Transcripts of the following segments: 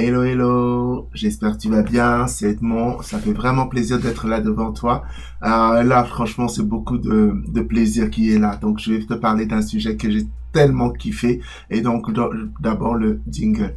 Hello, hello, j'espère que tu vas bien, c'est Edmond, ça fait vraiment plaisir d'être là devant toi. Là, franchement, c'est beaucoup de plaisir qui est là. Donc, je vais te parler d'un sujet que j'ai tellement kiffé. Et donc, d'abord, le jingle.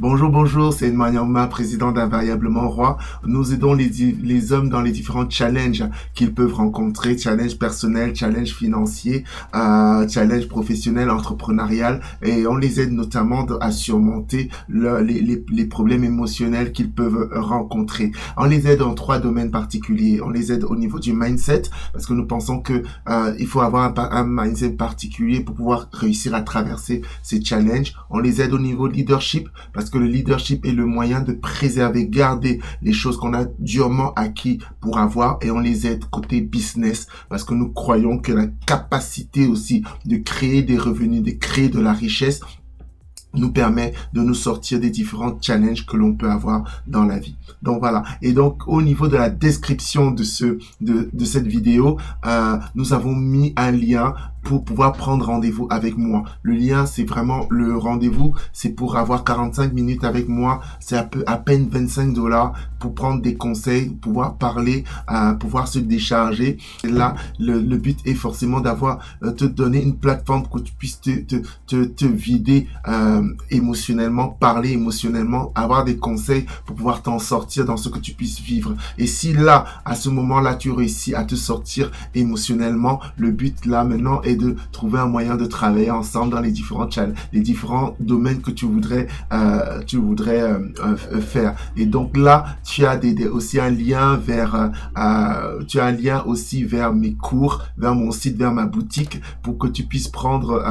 Bonjour, bonjour, c'est Edmond Yangma, président d'Invariablement Roi. Nous aidons les hommes dans les différents challenges qu'ils peuvent rencontrer, challenges personnels, challenges financiers, challenges professionnels, entrepreneurial, et on les aide notamment à surmonter les problèmes émotionnels qu'ils peuvent rencontrer. On les aide en trois domaines particuliers. On les aide au niveau du mindset, parce que nous pensons que il faut avoir un mindset particulier pour pouvoir réussir à traverser ces challenges. On les aide au niveau leadership, parce que le leadership est le moyen de préserver, garder les choses qu'on a durement acquis pour avoir, et on les aide côté business parce que nous croyons que la capacité aussi de créer des revenus, de créer de la richesse nous permet de nous sortir des différents challenges que l'on peut avoir dans la vie. Donc voilà. Et donc au niveau de la description de cette vidéo, nous avons mis un lien pour pouvoir prendre rendez-vous avec moi. Le lien, c'est vraiment le rendez-vous, c'est pour avoir 45 minutes avec moi. C'est à peine $25 pour prendre des conseils, pouvoir parler, pouvoir se décharger. Et là, le but est forcément d'avoir, te donner une plateforme pour que tu puisses te vider émotionnellement, parler émotionnellement, avoir des conseils pour pouvoir t'en sortir dans ce que tu puisses vivre. Et si là, à ce moment-là, tu réussis à te sortir émotionnellement, le but là maintenant est de trouver un moyen de travailler ensemble dans les différents domaines que tu voudrais faire. Et donc là, tu as aussi un lien vers tu as un lien aussi vers mes cours, vers mon site, vers ma boutique, pour que tu puisses prendre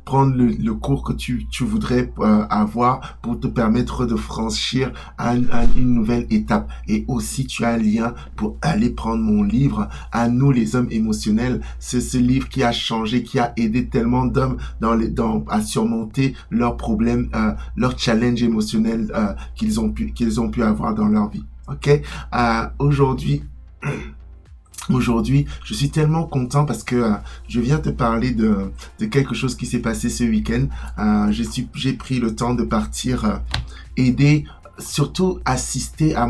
le cours que tu voudrais avoir pour te permettre de franchir une nouvelle étape. Et aussi, tu as un lien pour aller prendre mon livre, À nous les hommes émotionnels. C'est ce livre qui a changé, qui a aidé tellement d'hommes à surmonter leurs problèmes, leurs challenges émotionnels qu'ils ont pu avoir dans leur vie. Ok. Aujourd'hui, je suis tellement content parce que je viens te parler de quelque chose qui s'est passé ce week-end. J'ai pris le temps de partir aider, surtout assister à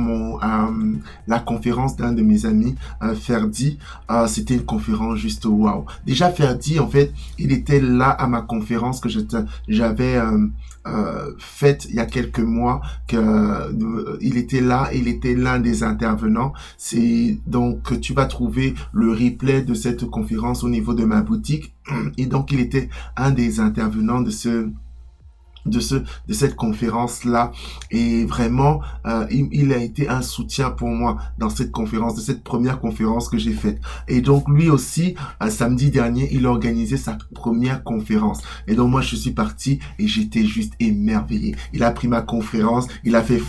la conférence d'un de mes amis, Ferdi. C'était une conférence juste waouh. Déjà Ferdi, en fait, il était là à ma conférence que j'avais faite il y a quelques mois, il était là, il était l'un des intervenants. C'est donc tu vas trouver le replay de cette conférence au niveau de ma boutique, et donc il était un des intervenants de cette conférence-là, et vraiment il a été un soutien pour moi dans cette conférence, de cette première conférence que j'ai faite. Et donc lui aussi, samedi dernier, il a organisé sa première conférence, et donc moi je suis parti et j'étais juste émerveillé. Il a pris ma conférence, il a fait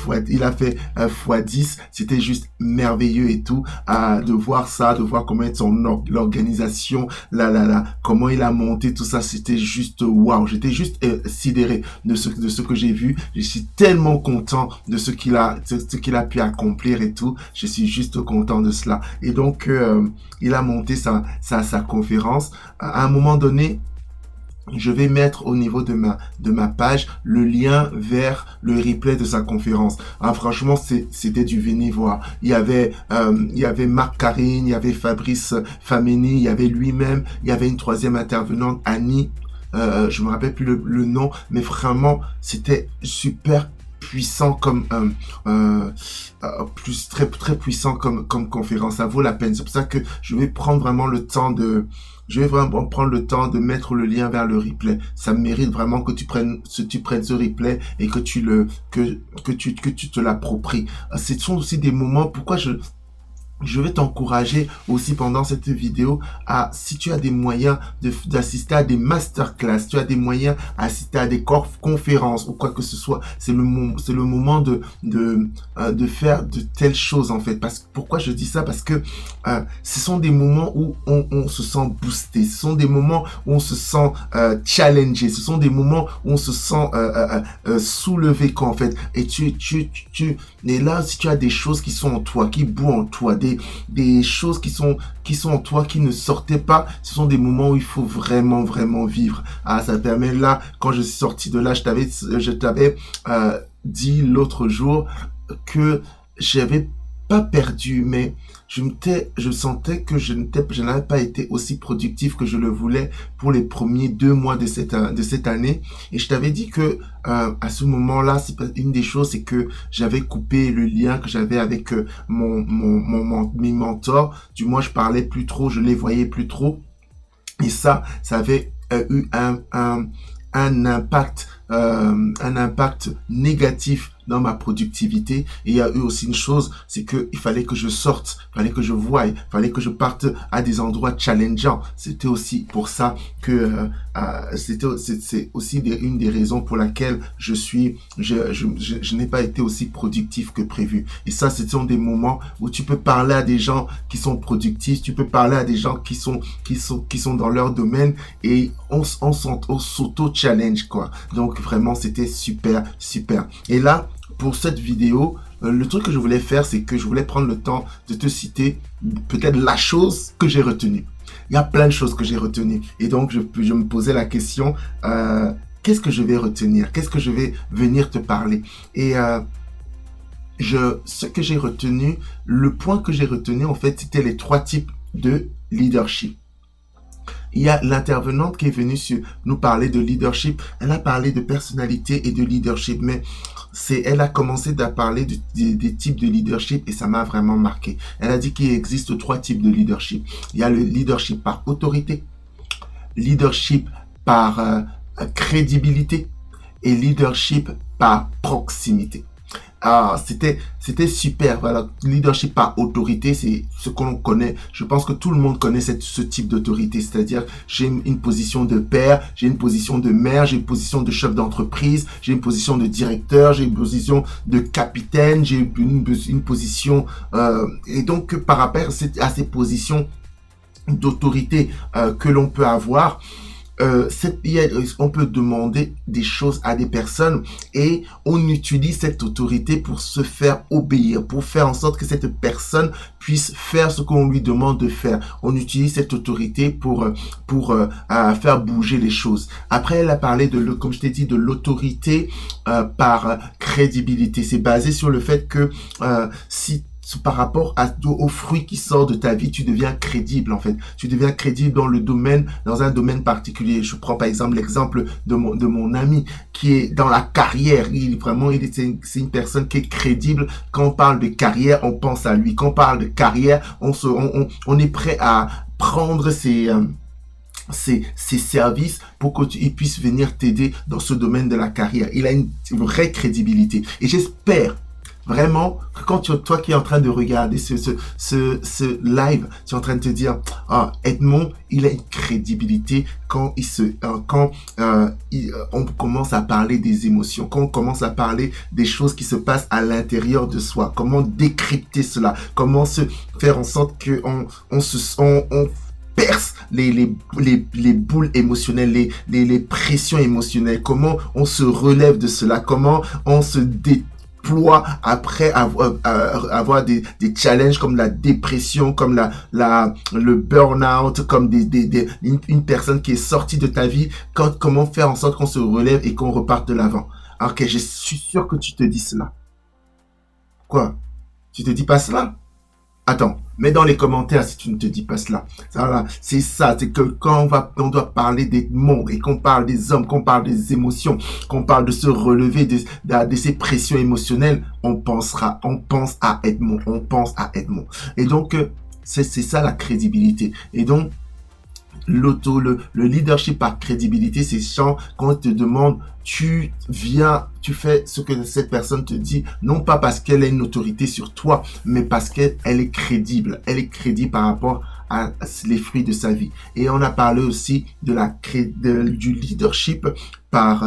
x10, c'était juste merveilleux et tout, de voir ça, de voir comment est l'organisation, comment il a monté tout ça, c'était juste waouh. J'étais juste sidéré de ce que j'ai vu. Je suis tellement content de ce qu'il a pu accomplir et tout. Je suis juste content de cela. Et donc, il a monté sa conférence. À un moment donné, je vais mettre au niveau de ma page le lien vers le replay de sa conférence. Franchement, c'était du venez voir. Il y avait Marc Karine, il y avait Fabrice Fameni, il y avait lui-même, il y avait une troisième intervenante, Annie. Je me rappelle plus le nom, mais vraiment c'était super puissant comme très très puissant comme conférence. Ça vaut la peine. C'est pour ça que je vais vraiment prendre le temps de mettre le lien vers le replay. Ça mérite vraiment que tu prennes ce replay et que tu te l'appropries. Ce sont aussi des moments, pourquoi je vais t'encourager aussi pendant cette vidéo à, si tu as des moyens d'assister à des masterclass, tu as des moyens d'assister à des conférences ou quoi que ce soit, c'est le moment de faire de telles choses en fait. Pourquoi je dis ça? Parce que ce sont des moments où on se sent boosté, ce sont des moments où on se sent challengé, ce sont des moments où on se sent soulevé quoi en fait. Et et là, si tu as des choses qui sont en toi, qui bouent en toi, des choses qui sont en toi, qui ne sortaient pas, ce sont des moments où il faut vraiment, vraiment vivre. Ah, ça permet là, quand je suis sorti de là, je t'avais dit l'autre jour que j'avais pas perdu, mais je sentais que je n'avais pas été aussi productif que je le voulais pour les premiers 2 mois de cette année. Et je t'avais dit que à ce moment-là, c'est pas une des choses, c'est que j'avais coupé le lien que j'avais avec mes mentors. Du moins, je parlais plus trop, je les voyais plus trop. Et ça avait eu un impact négatif dans ma productivité. Et il y a eu aussi une chose, c'est que il fallait que je sorte, il fallait que je voie, il fallait que je parte à des endroits challengeants. C'était aussi pour ça que c'est aussi une des raisons pour laquelle je n'ai pas été aussi productif que prévu. Et ça, ce sont des moments où tu peux parler à des gens qui sont productifs, tu peux parler à des gens qui sont dans leur domaine et on s'auto-challenge quoi. Donc vraiment, c'était super, super. Et là, pour cette vidéo, le truc que je voulais faire, c'est que je voulais prendre le temps de te citer peut-être la chose que j'ai retenue. Il y a plein de choses que j'ai retenues. Et donc, je me posais la question, qu'est-ce que je vais retenir? Qu'est-ce que je vais venir te parler? Et ce que j'ai retenu, le point que j'ai retenu, en fait, c'était les 3 types de leadership. Il y a l'intervenante qui est venue nous parler de leadership. Elle a parlé de personnalité et de leadership, mais elle a commencé à parler des types de leadership et ça m'a vraiment marqué. Elle a dit qu'il existe 3 types de leadership. Il y a le leadership par autorité, leadership par crédibilité et leadership par proximité. Ah, c'était super. Voilà, leadership par autorité, c'est ce qu'on connaît. Je pense que tout le monde connaît ce type d'autorité. C'est-à-dire, j'ai une position de père, j'ai une position de mère, j'ai une position de chef d'entreprise, j'ai une position de directeur, j'ai une position de capitaine, j'ai une position... et donc, par rapport à ces positions d'autorité que l'on peut avoir, on peut demander des choses à des personnes et on utilise cette autorité pour se faire obéir, pour faire en sorte que cette personne puisse faire ce qu'on lui demande de faire. On utilise cette autorité pour faire bouger les choses. Après, elle a parlé comme je t'ai dit, de l'autorité par crédibilité. C'est basé sur le fait que si par rapport aux fruits qui sortent de ta vie, tu deviens crédible en fait. Tu deviens crédible dans un domaine particulier. Je prends par exemple l'exemple de mon ami qui est dans la carrière. C'est une personne qui est crédible. Quand on parle de carrière, on pense à lui. Quand on parle de carrière, on est prêt à prendre ses services pour qu'il puisse venir t'aider dans ce domaine de la carrière. Il a une vraie crédibilité. Et j'espère vraiment, quand toi qui es en train de regarder ce live, tu es en train de te dire, ah, Edmond, il a une crédibilité quand on commence à parler des émotions, quand on commence à parler des choses qui se passent à l'intérieur de soi, comment décrypter cela, comment se faire en sorte que on perce les boules émotionnelles, les pressions émotionnelles, comment on se relève de cela, comment on se déploie après avoir des challenges comme la dépression, comme le burn-out, comme une personne qui est sortie de ta vie, comment faire en sorte qu'on se relève et qu'on reparte de l'avant. Ok, je suis sûr que tu te dis cela. Quoi? Tu te dis pas cela? Attends, mets dans les commentaires si tu ne te dis pas cela. C'est ça, c'est que quand on doit parler des mondes et qu'on parle des hommes, qu'on parle des émotions, qu'on parle de se relever de ces pressions émotionnelles, on pense à Edmond, Et donc, c'est ça la crédibilité. Et donc, Le leadership par crédibilité, c'est quand on te demande, tu viens, tu fais ce que cette personne te dit, non pas parce qu'elle a une autorité sur toi, mais parce qu'elle est crédible. Elle est crédible par rapport à les fruits de sa vie. Et on a parlé aussi du leadership par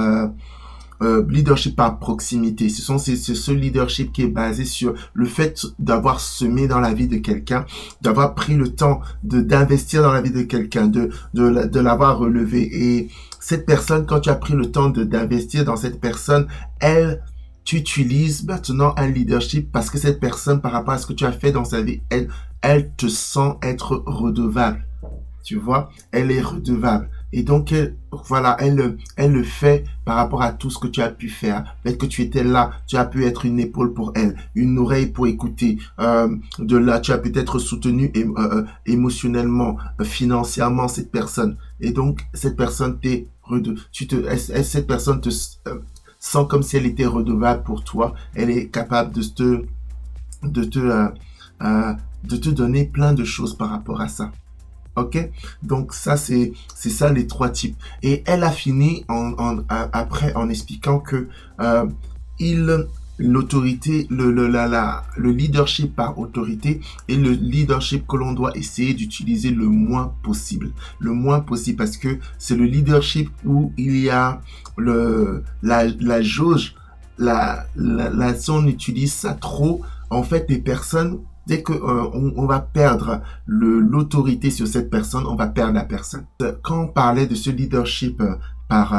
leadership par proximité. C'est ce leadership qui est basé sur le fait d'avoir semé dans la vie de quelqu'un, d'avoir pris le temps d'investir dans la vie de quelqu'un, de l'avoir relevé. Et cette personne, quand tu as pris le temps d'investir dans cette personne, tu utilises maintenant un leadership parce que cette personne, par rapport à ce que tu as fait dans sa vie, elle te sent être redevable. Tu vois, elle est redevable. Et donc, elle le fait par rapport à tout ce que tu as pu faire. Peut-être que tu étais là, tu as pu être une épaule pour elle, une oreille pour écouter. De là, tu as peut-être soutenu émotionnellement, financièrement cette personne. Et donc, cette personne cette personne te sent comme si elle était redevable pour toi. Elle est capable de te donner plein de choses par rapport à ça. Ok, donc ça c'est ça les trois types. Et elle a fini après en expliquant que euh, l'autorité, le leadership par autorité est le leadership que l'on doit essayer d'utiliser le moins possible. Le moins possible parce que c'est le leadership où il y a la jauge, si on utilise ça trop, en fait les personnes dès que on va perdre l'autorité sur cette personne, on va perdre la personne. Quand on parlait de ce leadership par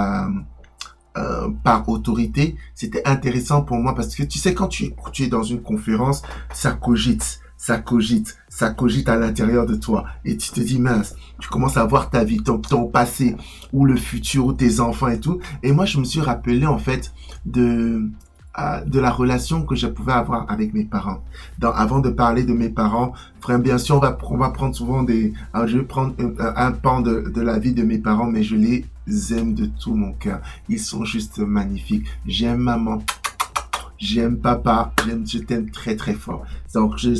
autorité, c'était intéressant pour moi parce que tu sais, quand tu es dans une conférence, ça cogite, ça cogite, ça cogite à l'intérieur de toi. Et tu te dis, mince, tu commences à voir ta vie, ton passé, ou le futur, ou tes enfants et tout. Et moi, je me suis rappelé, en fait, de la relation que je pouvais avoir avec mes parents. Avant de parler de mes parents, frère, bien sûr, on va prendre souvent alors je vais prendre un pan de la vie de mes parents, mais je les aime de tout mon cœur. Ils sont juste magnifiques. J'aime maman. J'aime papa, je t'aime très très fort. Donc je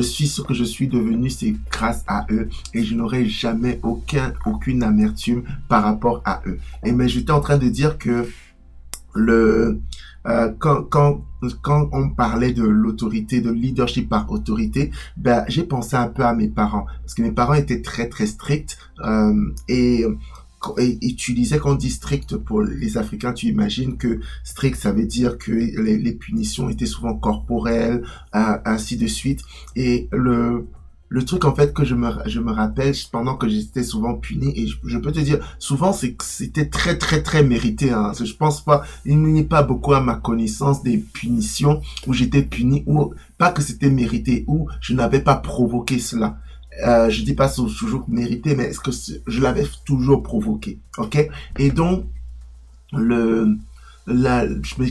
suis ce que je suis devenu, c'est grâce à eux et je n'aurai jamais aucune amertume par rapport à eux. Mais j'étais en train de dire que quand on parlait de l'autorité, de leadership par autorité, j'ai pensé un peu à mes parents parce que mes parents étaient très très stricts et tu disais qu'on dit strict pour les Africains, tu imagines que strict, ça veut dire que les punitions étaient souvent corporelles, ainsi de suite. Et le truc, en fait, que je me rappelle pendant que j'étais souvent puni, et je peux te dire, souvent, c'était très, très, très mérité, hein. Je pense pas, il n'y a pas beaucoup à ma connaissance des punitions où j'étais puni, ou pas que c'était mérité, ou je n'avais pas provoqué cela. Je dis pas toujours mérité, mais est-ce que je l'avais toujours provoqué, ok? Et donc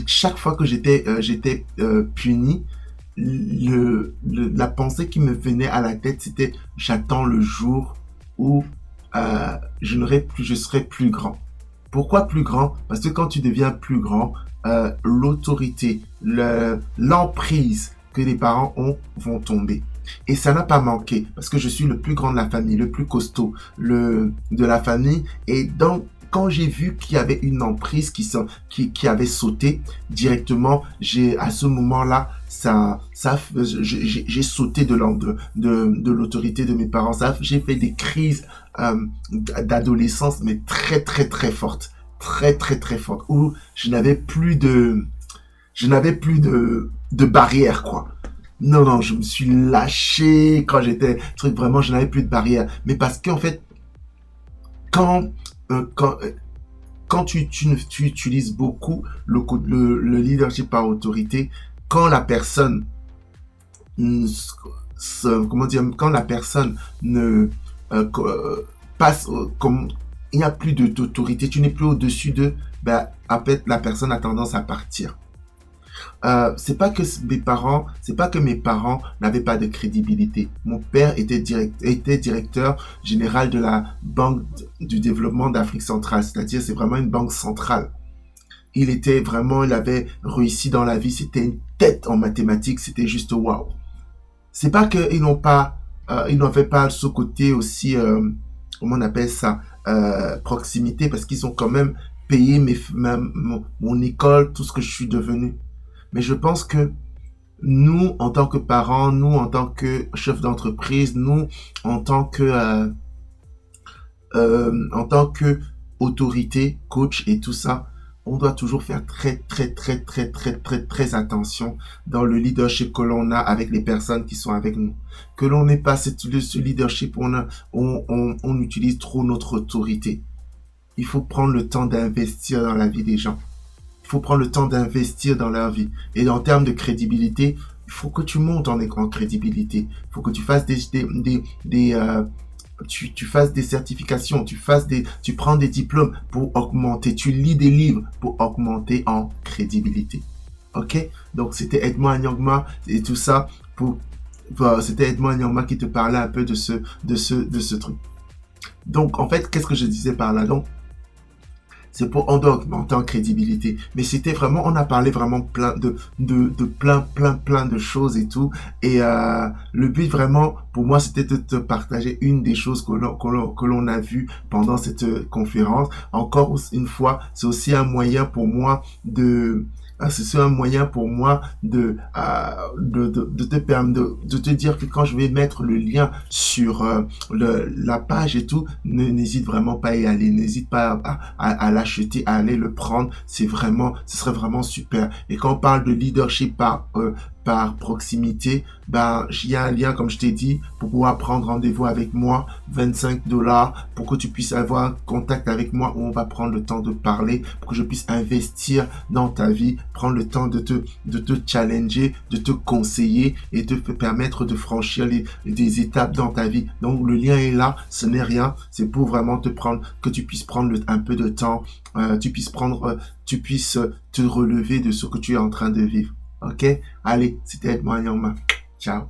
chaque fois que j'étais puni, la pensée qui me venait à la tête, c'était j'attends le jour où je serai plus grand. Pourquoi plus grand? Parce que quand tu deviens plus grand, l'autorité, l'emprise que les parents ont vont tomber. Et ça n'a pas manqué, parce que je suis le plus grand de la famille, le plus costaud de la famille. Et donc, quand j'ai vu qu'il y avait une emprise qui avait sauté directement, à ce moment-là, j'ai sauté de l'autorité de mes parents. J'ai fait des crises d'adolescence, mais très, très, très fortes. Très, très, très fortes, où je n'avais plus de barrière, quoi. Non, non, je me suis lâché quand vraiment, je n'avais plus de barrière. Mais parce qu'en fait, quand, quand tu utilises beaucoup le leadership par autorité, quand la personne, quand la personne ne passe, comme il n'y a plus d'autorité, tu n'es plus au-dessus de, en fait, la personne a tendance à partir. C'est pas que mes parents n'avaient pas de crédibilité. Mon père était directeur général de la Banque du développement d'Afrique centrale, c'est-à-dire c'est vraiment une banque centrale. Il avait réussi dans la vie, c'était une tête en mathématiques, c'était juste waouh. C'est pas qu'ils n'avaient pas ce côté aussi comment on appelle ça, proximité, parce qu'ils ont quand même payé mon école, tout ce que je suis devenu. Mais je pense que nous, en tant que parents, nous, en tant que chef d'entreprise, nous, en tant que, en tant que autorité, coach et tout ça, on doit toujours faire très attention dans le leadership que l'on a avec les personnes qui sont avec nous. Que l'on n'ait pas ce leadership où on utilise trop notre autorité. Il faut prendre le temps d'investir dans la vie des gens. Il faut prendre le temps d'investir dans leur vie. Et en termes de crédibilité, il faut que tu montes en crédibilité. Il faut que tu fasses tu fasses des certifications, tu prends des diplômes pour augmenter, tu lis des livres pour augmenter en crédibilité. Ok? Donc, c'était Edmond Anyangma et tout ça c'était Edmond Anyangma qui te parlait un peu de ce truc. Donc, en fait, qu'est-ce que je disais par là? Donc, c'est pour on doit augmenter en crédibilité. Mais c'était vraiment, on a parlé vraiment plein de choses et tout. Et le but vraiment, pour moi, c'était de te partager une des choses que l'on a vu pendant cette conférence. Encore une fois, c'est aussi un moyen pour moi c'est un moyen pour moi de te permettre de te dire que quand je vais mettre le lien sur la page et tout, n'hésite vraiment pas à y aller, n'hésite pas à l'acheter, à aller le prendre. Ce serait vraiment super. Et quand on parle de leadership par proximité, il y a un lien, comme je t'ai dit, pour pouvoir prendre rendez-vous avec moi, $25, pour que tu puisses avoir un contact avec moi où on va prendre le temps de parler, pour que je puisse investir dans ta vie, prendre le temps de te challenger, de te conseiller et de te permettre de franchir des étapes dans ta vie. Donc, le lien est là, ce n'est rien, c'est pour vraiment que tu puisses prendre un peu de temps, tu puisses te relever de ce que tu es en train de vivre. Ok? Allez, c'était Edmond Anyangma. Ciao.